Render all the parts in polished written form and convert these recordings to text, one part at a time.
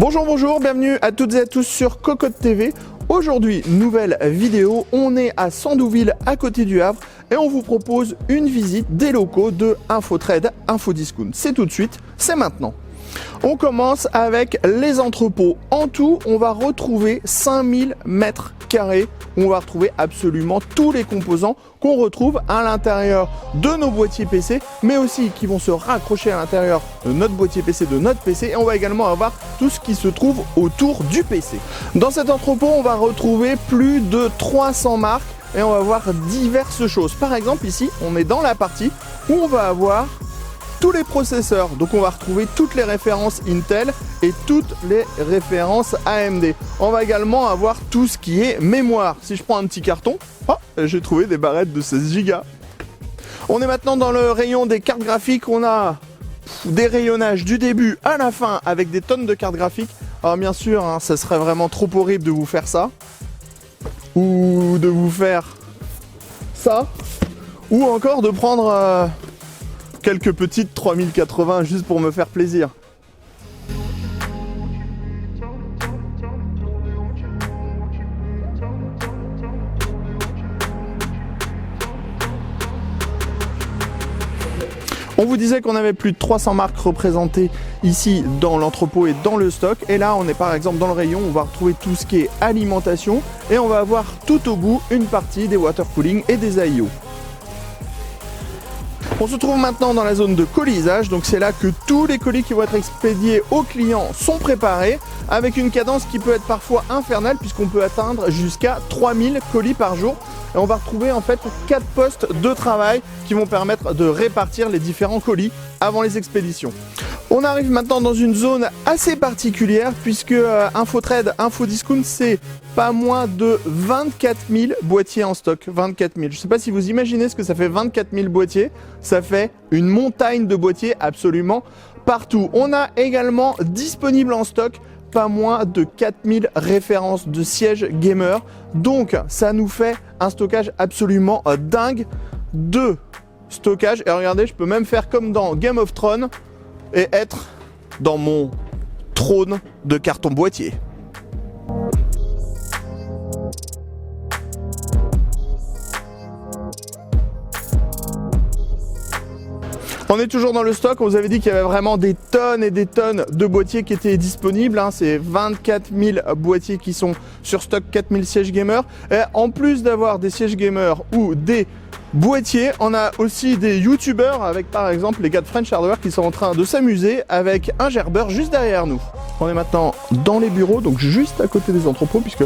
Bonjour, bonjour, bienvenue à toutes et à tous sur Cocotte TV. Aujourd'hui, nouvelle vidéo, on est à Sandouville à côté du Havre et on vous propose une visite des locaux de Infotrade, Infodiscount. C'est tout de suite, c'est maintenant. On commence avec les entrepôts. En tout, on va retrouver 5000 mètres carrés où on va retrouver absolument tous les composants qu'on retrouve à l'intérieur de nos boîtiers PC, mais aussi qui vont se raccrocher à l'intérieur de notre boîtier PC, de notre PC, et on va également avoir tout ce qui se trouve autour du PC. Dans cet entrepôt, on va retrouver plus de 300 marques et on va voir diverses choses. Par exemple, ici, on est dans la partie où on va avoir tous les processeurs, donc on va retrouver toutes les références Intel et toutes les références AMD. On va également avoir tout ce qui est mémoire. Si je prends un petit carton, j'ai trouvé des barrettes de 16 Go. On est maintenant dans le rayon des cartes graphiques. On a des rayonnages du début à la fin avec des tonnes de cartes graphiques. Alors bien sûr, ça serait vraiment trop horrible de vous faire ça, ou de vous faire ça, ou encore de prendre quelques petites 3080 juste pour me faire plaisir. On vous disait qu'on avait plus de 300 marques représentées ici dans l'entrepôt et dans le stock. Et là, on est par exemple dans le rayon, on va retrouver tout ce qui est alimentation. Et on va avoir tout au bout une partie des water cooling et des AIO. On se trouve maintenant dans la zone de colisage, donc c'est là que tous les colis qui vont être expédiés aux clients sont préparés, avec une cadence qui peut être parfois infernale puisqu'on peut atteindre jusqu'à 3000 colis par jour. Et on va retrouver en fait 4 postes de travail qui vont permettre de répartir les différents colis avant les expéditions. On arrive maintenant dans une zone assez particulière puisque Infotrade, Infodiscount, c'est pas moins de 24 000 boîtiers en stock. 24 000. Je ne sais pas si vous imaginez ce que ça fait 24 000 boîtiers. Ça fait une montagne de boîtiers absolument partout. On a également disponible en stock pas moins de 4000 références de sièges gamer. Donc ça nous fait un stockage absolument dingue de stockage. Et regardez, je peux même faire comme dans Game of Thrones et être dans mon trône de carton boîtier. On est toujours dans le stock, on vous avait dit qu'il y avait vraiment des tonnes et des tonnes de boîtiers qui étaient disponibles. C'est 24 000 boîtiers qui sont sur stock, 4000 sièges gamers. Et en plus d'avoir des sièges gamers ou des boîtiers, on a aussi des youtubeurs avec par exemple les gars de French Hardware qui sont en train de s'amuser avec un gerbeur juste derrière nous. On est maintenant dans les bureaux, donc juste à côté des entrepôts puisque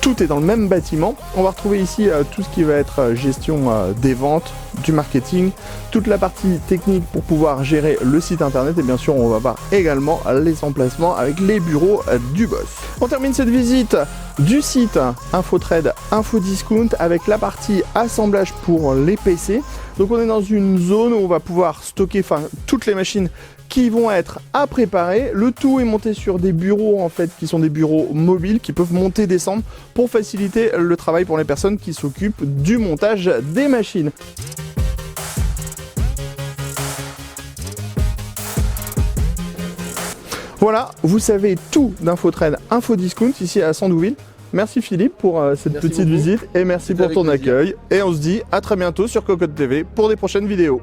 tout est dans le même bâtiment. On va retrouver ici tout ce qui va être gestion des ventes, du marketing, toute la partie technique pour pouvoir gérer le site internet et bien sûr on va voir également les emplacements avec les bureaux du boss. On termine cette visite du site Infotrade, Infodiscount avec la partie assemblage pour les PC. Donc on est dans une zone où on va pouvoir stocker toutes les machines qui vont être à préparer. Le tout est monté sur des bureaux en fait qui sont des bureaux mobiles qui peuvent monter et descendre pour faciliter le travail pour les personnes qui s'occupent du montage des machines. Voilà, vous savez tout d'Infotrade, Infodiscount ici à Sandouville. Merci Philippe pour cette petite visite et merci pour ton accueil. Et on se dit à très bientôt sur Cocotte TV pour des prochaines vidéos.